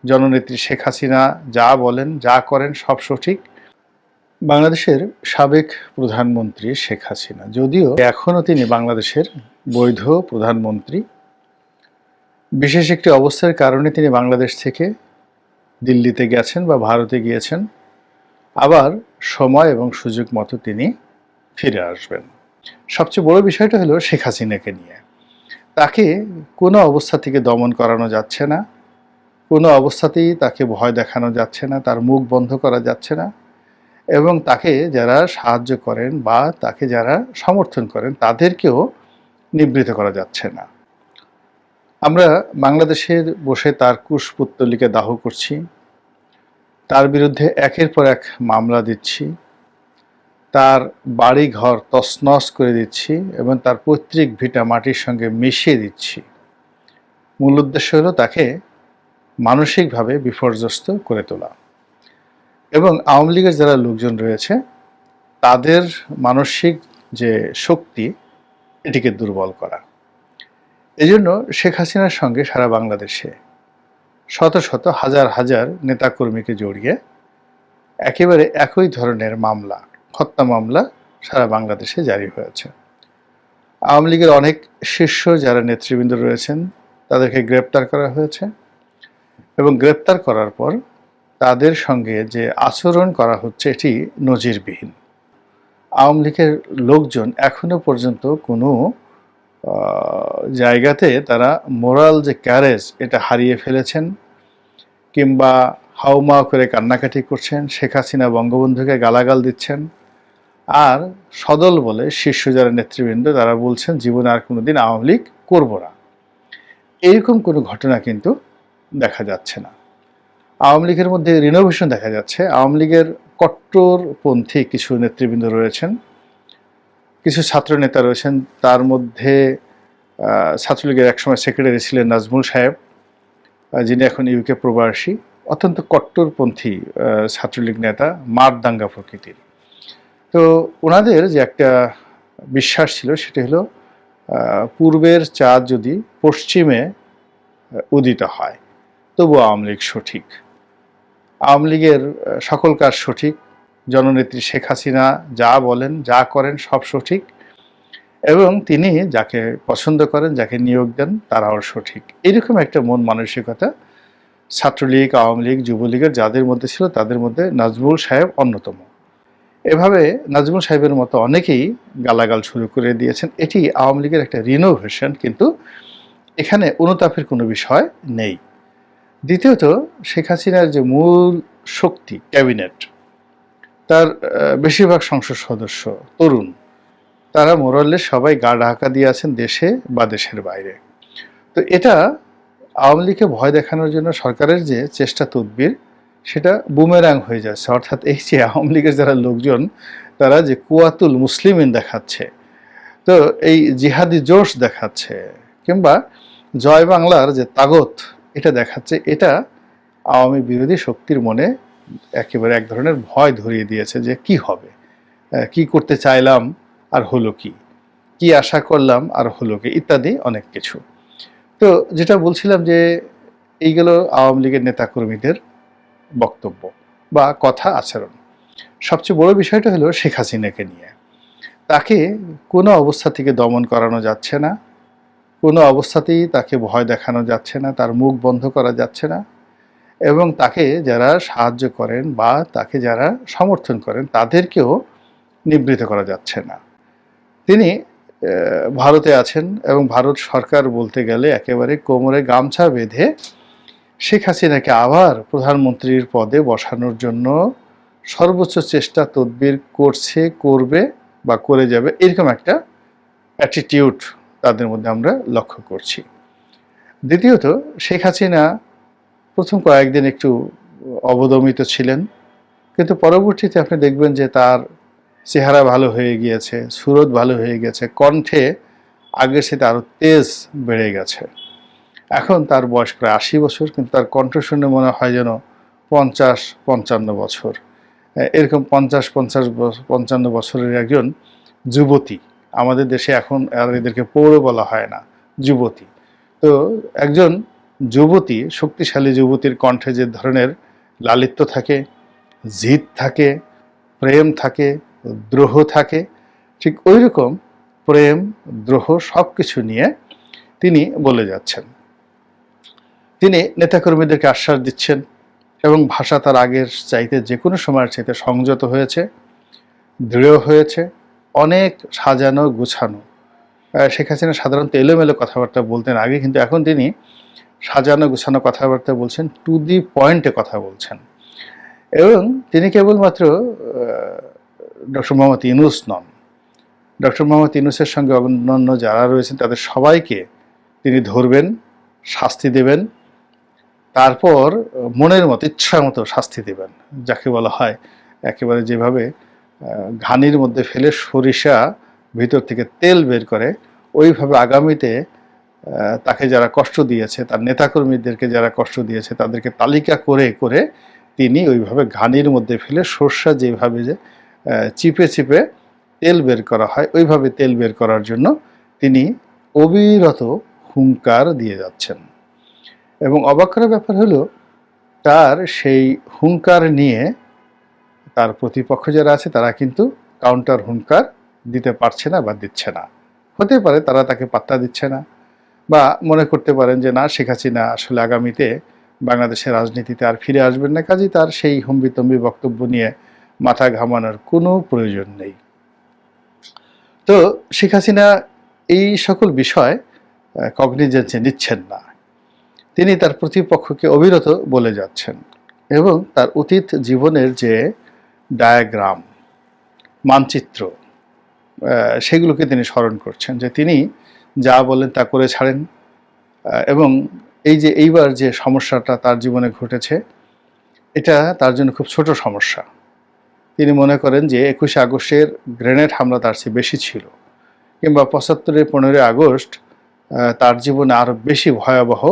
জননেত্রী শেখ হাসিনা যা বলেন যা করেন সব সঠিক। বাংলাদেশের সাবেক প্রধানমন্ত্রী শেখ হাসিনা, যদিও এখনও তিনি বাংলাদেশের বৈধ প্রধানমন্ত্রী, বিশেষ একটি অবস্থার কারণে তিনি বাংলাদেশ থেকে দিল্লিতে গেছেন বা ভারতে গিয়েছেন, আবার সময় এবং সুযোগ মতো তিনি ফিরে আসবেন। সবচেয়ে বড় বিষয়টা হলো শেখ হাসিনাকে নিয়ে। তাকে কোনো অবস্থা থেকে দমন করানো যাচ্ছে না, কোনো অবস্থাতেই তাকে ভয় দেখানো যাচ্ছে না, তার মুখ বন্ধ করা যাচ্ছে না, এবং তাকে যারা সাহায্য করেন বা তাকে যারা সমর্থন করেন তাদেরকেও নিবৃত করা যাচ্ছে না। আমরা বাংলাদেশের বসে তার কুশপুত্তলিকা দাহ করছি, তার বিরুদ্ধে একের পর এক মামলা দিচ্ছি, তার বাড়ি ঘর তছনছ করে দিচ্ছি এবং তার পৈতৃক ভিটা মাটির সঙ্গে মিশিয়ে দিচ্ছি। মূল উদ্দেশ্য হলো তাকে মানসিকভাবে বিপর্যস্ত করে তোলা এবং আওয়ামী লীগের যারা লোকজন রয়েছে তাদের মানসিক যে শক্তি এটিকে দুর্বল করা। এজন্য শেখ হাসিনার সঙ্গে সারা বাংলাদেশে শত শত হাজার হাজার নেতাকর্মীকে জড়িয়ে একেবারে একই ধরনের মামলা, হত্যা মামলা সারা বাংলাদেশে জারি হয়েছে। আওয়ামী লীগের অনেক শীর্ষ যারা নেতৃবৃন্দ রয়েছেন তাদেরকে গ্রেপ্তার করা হয়েছে এবং গ্রেপ্তার করার পর তাদের সঙ্গে যে আচরণ করা হচ্ছে এটি নজিরবিহীন। আওয়ামী লীগের লোকজন এখনো পর্যন্ত কোনো জায়গাতে তারা মোরাল যে ক্যারেজ এটা হারিয়ে ফেলেছেন কিংবা হাউমা করে কান্নাকাটি করছেন, শেখ হাসিনা বঙ্গবন্ধুকে গালাগাল দিচ্ছেন, আর সদল বলে শীর্ষ যারা নেতৃবৃন্দ তারা বলছেন জীবনে আর কোনোদিন আওয়ামী লীগ করবো না। এইরকম কোনো ঘটনা কিন্তু দেখা যাচ্ছে না। আওয়ামী লীগের মধ্যে রিনোভেশন দেখা যাচ্ছে। আওয়ামী লীগের কট্টরপন্থী কিছু নেতৃবৃন্দ রয়েছেন, কিছু ছাত্র নেতা রয়েছেন, তার মধ্যে ছাত্রলীগের একসময় সেক্রেটারি ছিলেন নাজমুল সাহেব, যিনি এখন ইউকে প্রবাসী, অত্যন্ত কট্টরপন্থী ছাত্রলীগ নেতা, মারদাঙ্গা প্রকৃতির। তো ওনাদের যে একটা বিশ্বাস ছিল সেটা হলো পূর্বের চাঁদ যদি পশ্চিমে উদিত হয় তবু আওয়ামী লীগ সঠিক, আওয়ামী লীগের সকল কাজ সঠিক, জননেত্রী শেখ হাসিনা যা বলেন যা করেন সব সঠিক, এবং তিনি যাকে পছন্দ করেন যাকে নিয়োগ দেন তারাও সঠিক। এরকম একটা মন মানসিকতা ছাত্রলীগ, আওয়ামী লীগ, যুবলীগের যাদের মধ্যে ছিল তাদের মধ্যে নাজমুল সাহেব অন্যতম। এভাবে নাজমুল সাহেবের মতো অনেকেই গালাগাল শুরু করে দিয়েছেন। এটি আওয়ামী লীগের একটা রিনোভেশন, কিন্তু এখানে অনুতাপের কোনো বিষয় নেই। দ্বিতীয়ত, শেখ হাসিনার যে মূল শক্তি ক্যাবিনেট, তার বেশিরভাগ সংসদ সদস্য তরুণ, তারা মোরালে সবাই গা ঢাকা দিয়ে আছেন দেশে বা দেশের বাইরে। তো এটা আওয়ামী লীগকে ভয় দেখানোর জন্য সরকারের যে চেষ্টা তদবির সেটা বুমেরাং হয়ে যাচ্ছে। অর্থাৎ এই যে আওয়ামী লীগের যারা লোকজন তারা যে কুয়াতুল মুসলিমিন দেখাচ্ছে, তো এই জিহাদি জোশ দেখাচ্ছে কিংবা জয় বাংলার যে তাগত এটা দেখাচ্ছে, এটা আওয়ামী বিরোধী শক্তির মনে একেবারে এক ধরনের ভয় ধরিয়ে দিয়েছে যে কি হবে, কি করতে চাইলাম আর হলো কি, কি আশা করলাম আর হলো কি, ইত্যাদি অনেক কিছু। তো যেটা বলছিলাম যে এইগুলো আওয়ামী লীগের নেতাকর্মীদের বক্তব্য বা কথা আচরণ। সবচেয়ে বড় বিষয়টা হলো শেখ হাসিনাকে নিয়ে। তাকে কোনো অবস্থা থেকে দমন করানো যাচ্ছে না, কোনো অবস্থাতেই তাকে ভয় দেখানো যাচ্ছে না, তার মুখ বন্ধ করা যাচ্ছে না, এবং তাকে যারা সাহায্য করেন বা তাকে যারা সমর্থন করেন তাদেরকেও নিবৃত করা যাচ্ছে না। তিনি ভারতে আছেন এবং ভারত সরকার বলতে গেলে একেবারে কোমরে গামছা বেঁধে শেখ হাসিনাকে আবার প্রধানমন্ত্রীর পদে বসানোর জন্য সর্বোচ্চ চেষ্টা তদবির করছে, করবে বা করে যাবে, এরকম একটা অ্যাটিটিউড তাদের মধ্যে আমরা লক্ষ্য করছি। দ্বিতীয়ত, শেখ হাসিনা প্রথম কয়েকদিন একটু অবদমিত ছিলেন, কিন্তু পরবর্তীতে আপনি দেখবেন যে তার চেহারা ভালো হয়ে গিয়েছে, সুরত ভালো হয়ে গেছে, কণ্ঠে আগের সাথে আরও তেজ বেড়ে গেছে। এখন তার বয়স প্রায় ৮০ বছর, কিন্তু তার কণ্ঠ শুনে মনে হয় যেন ৫০-৫৫ বছর। এরকম ৫০-৫৫ বছরের একজন যুবতী, আমাদের দেশে এখন আর এদেরকে পৌর বলা হয় না, যুবতী। তো একজন যুবতী, শক্তিশালী যুবতীর কণ্ঠে যে ধরনের লালিত্য থাকে, জিদ থাকে, প্রেম থাকে, দ্রোহ থাকে, ঠিক ওই রকম প্রেম, দ্রোহ সব কিছু নিয়ে তিনি বলে যাচ্ছেন। তিনি নেতাকর্মীদেরকে আশ্বাস দিচ্ছেন এবং ভাষা তার আগের চাইতে যে কোনো সময়ের চাইতে সংযত হয়েছে, দৃঢ় হয়েছে, অনেক সাজানো গুছানো। শেখ হাসিনা সাধারণত এলোমেলো কথাবার্তা বলতেন আগে, কিন্তু এখন তিনি সাজানো গুছানো কথাবার্তা বলছেন, টু দি পয়েন্টে কথা বলছেন। এবং তিনি কেবলমাত্র ডক্টর মোহাম্মদ ইউনূস নন, ডক্টর মোহাম্মদ ইউনূসের সঙ্গে অন্যান্য যারা রয়েছেন তাদের সবাইকে তিনি ধরবেন, শাস্তি দেবেন, তারপর মনের মতো ইচ্ছা মতো শাস্তি দেবেন, যাকে বলা হয় একেবারে যেভাবে ঘানির মধ্যে ফেলে সরিষা ভিতর থেকে তেল বের করে, ওইভাবে আগামীতে তাকে যারা কষ্ট দিয়েছে, তার নেতাকর্মীদেরকে যারা কষ্ট দিয়েছে তাদেরকে তালিকা করে করে তিনি ওইভাবে ঘানির মধ্যে ফেলে সর্ষা যেভাবে যে চিপে চিপে তেল বের করা হয়, ওইভাবে তেল বের করার জন্য তিনি অবিরত হুঙ্কার দিয়ে যাচ্ছেন। এবং অবাক করার ব্যাপার হলো, তার সেই হুঙ্কার নিয়ে তার প্রতিপক্ষ যারা আছে তারা কিন্তু কাউন্টার হুঙ্কার দিতে পারছে না বা দিচ্ছে না। হতে পারে তারা তাকে পাত্তা দিচ্ছে না, বা মনে করতে পারেন যে না, শেখ হাসিনা আসলে আগামীতে বাংলাদেশের রাজনীতিতে আর ফিরে আসবেন না, কাজেই তার সেই হম্বিতম্বি বক্তব্য নিয়ে মাথা ঘামানোর কোনো প্রয়োজন নেই। তো শেখ হাসিনা এই সকল বিষয় কগনিজেন্সে নিচ্ছেন না। তিনি তার প্রতিপক্ষকে অবিরত বলে যাচ্ছেন এবং তার অতীত জীবনের যে ডায়াগ্রাম, মানচিত্র, সেগুলোকে তিনি স্মরণ করছেন, যে তিনি যা বলেন তা করে ছাড়েন। এবং এই যে এইবার যে সমস্যাটা তার জীবনে ঘটেছে, এটা তার জন্য খুব ছোট সমস্যা। তিনি মনে করেন যে 21শে আগস্টের গ্রেনেড হামলা তার চেয়ে বেশি ছিল, কিংবা 75-এর 15ই আগস্ট তার জীবনে আরও বেশি ভয়াবহ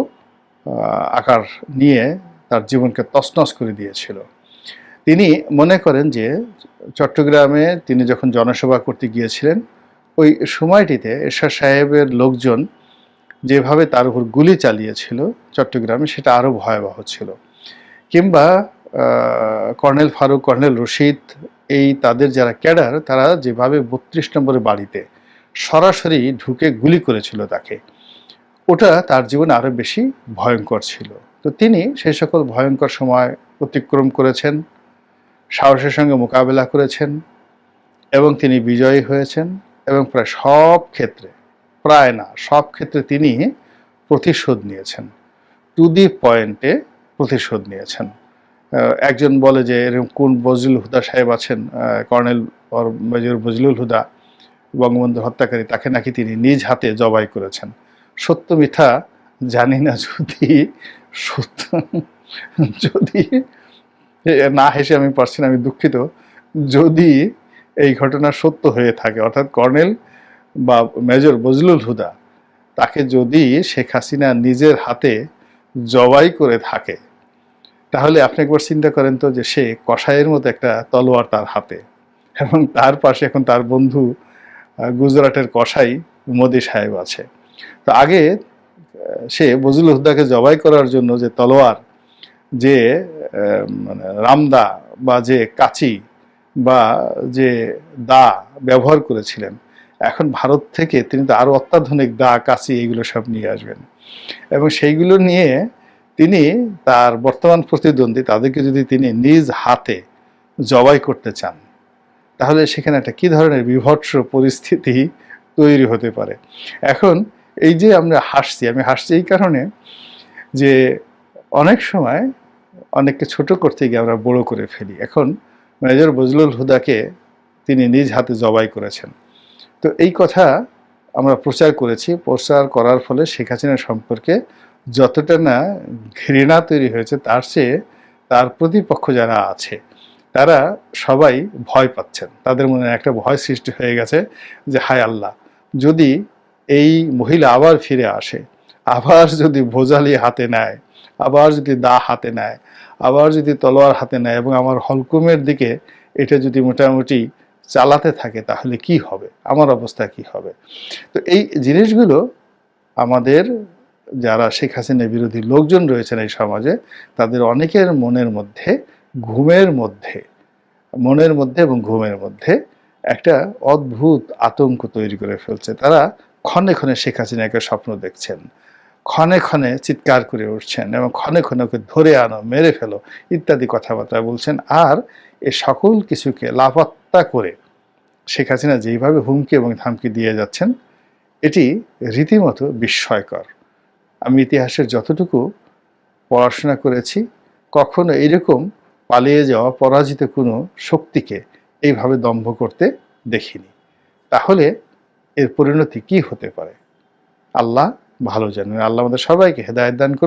আকার নিয়ে তার জীবনকে তছনছ করে দিয়েছিল। তিনি মনে করেন যে চট্টগ্রামে তিনি যখন জনসভা করতে গিয়েছিলেন, ওই সময়টিতে এরশাদ সাহেবের লোকজন যেভাবে তার উপর গুলি চালিয়েছিল চট্টগ্রামে, সেটা আরও ভয়াবহ ছিল। কিংবা কর্নেল ফারুক, কর্নেল রশিদ, এই তাদের যারা ক্যাডার, তারা যেভাবে 32 নম্বরের বাড়িতে সরাসরি ঢুকে গুলি করেছিল তাকে, ওটা তার জীবনে আরও বেশি ভয়ঙ্কর ছিল। তো তিনি সেই সকল ভয়ঙ্কর সময় অতিক্রম করেছেন, সাহসের সঙ্গে মোকাবেলা করেছেন এবং তিনি বিজয়ী হয়েছেন। এবং প্রায় সব ক্ষেত্রে, প্রায় না সব ক্ষেত্রে তিনি প্রতিশোধ নিয়েছেন, টু দি পয়েন্টে প্রতিশোধ নিয়েছেন। একজন বলে যে এরকম কোন বজলুল হুদা সাহেব আছেন, কর্নেল মেজর বজলুল হুদা, বঙ্গবন্ধু হত্যাকারী, তাকে নাকি তিনি নিজ হাতে জবাই করেছেন। সত্য মিথ্যা জানি না, যদি না হেসে আমি পারছি না, আমি দুঃখিত, যদি এই ঘটনা সত্য হয়ে থাকে, অর্থাৎ কর্নেল বা মেজর বজলুল হুদা তাকে যদি শেখ হাসিনা নিজের হাতে জবাই করে থাকে, তাহলে আপনি একবার চিন্তা করেন তো, যে সে কসাইয়ের মতো একটা তলোয়ার তার হাতে, এবং তার পাশে এখন তার বন্ধু গুজরাটের কসাই মোদি সাহেব আছে। তো আগে সে বজলুল হুদাকে জবাই করার জন্য যে তলোয়ার, যে মানে রামদা বা যে কাঁচি বা যে দা ব্যবহার করেছিলেন, এখন ভারত থেকে তিনি তো আরও অত্যাধুনিক দা, কাঁচি, এগুলো সব নিয়ে আসবেন। এবং সেইগুলো নিয়ে তিনি তার বর্তমান প্রতিদ্বন্দ্বী তাদেরকে যদি তিনি নিজ হাতে জবাই করতে চান, তাহলে সেখানে একটা কী ধরনের বিভৎস পরিস্থিতি তৈরি হতে পারে। এখন এই যে আমরা হাসছি, আমি হাসছি এই কারণে যে অনেক সময় অনেককে ছোট করতে গিয়ে আমরা বড় করে ফেলি। এখন মেজর বজলুল হুদাকে তিনি নিজ হাতে জবাই করেছেন। তো এই কথা আমরা প্রচার করেছি, প্রচার করার ফলে শেখ হাসিনা সম্পর্কে যতটা না ঘৃণা তৈরি হয়েছে, তার চেয়ে তার প্রতিপক্ষ যারা আছে তারা সবাই ভয় পাচ্ছেন। তাদের মনে একটা ভয় সৃষ্টি হয়ে গেছে যে হায় আল্লাহ, যদি এই মহিলা আবার ফিরে আসে, আবার যদি ভোজালি হাতে নেয়, আবার যদি দা হাতে নেয়, আবার যদি তলোয়ার হাতে নেয় এবং আমার হলকুমের দিকে এটা যদি মোটামুটি চালাতে থাকে, তাহলে কি হবে, আমার অবস্থা কি হবে। তো এই জিনিসগুলো আমাদের যারা শেখ হাসিনা বিরোধী লোকজন রয়েছেন এই সমাজে, তাদের অনেকের মনের মধ্যে এবং ঘুমের মধ্যে একটা অদ্ভুত আতঙ্ক তৈরি করে ফেলছে। তারা ক্ষণে ক্ষণে শেখ হাসিনাকে স্বপ্ন দেখছেন, ক্ষণে ক্ষণে চিৎকার করে উঠছেন এবং ক্ষণে ক্ষণে ওকে ধরে আনো, মেরে ফেলো ইত্যাদি কথাবার্তা বলছেন। আর এ সকল কিছুকে লাপাত্তা করে শেখ হাসিনা যেইভাবে হুমকি এবং ধামকি দিয়ে যাচ্ছেন, এটি রীতিমতো বিস্ময়কর। আমি ইতিহাসের যতটুকু পড়াশোনা করেছি, কখনো এরকম পালিয়ে যাওয়া পরাজিত কোনো শক্তিকে এইভাবে দম্ভ করতে দেখিনি। তাহলে এর পরিণতি কি হতে পারে? আল্লাহ ভালো জানেন। আল্লাহ আমাদের সবাইকে হেদায়েত দান করুন।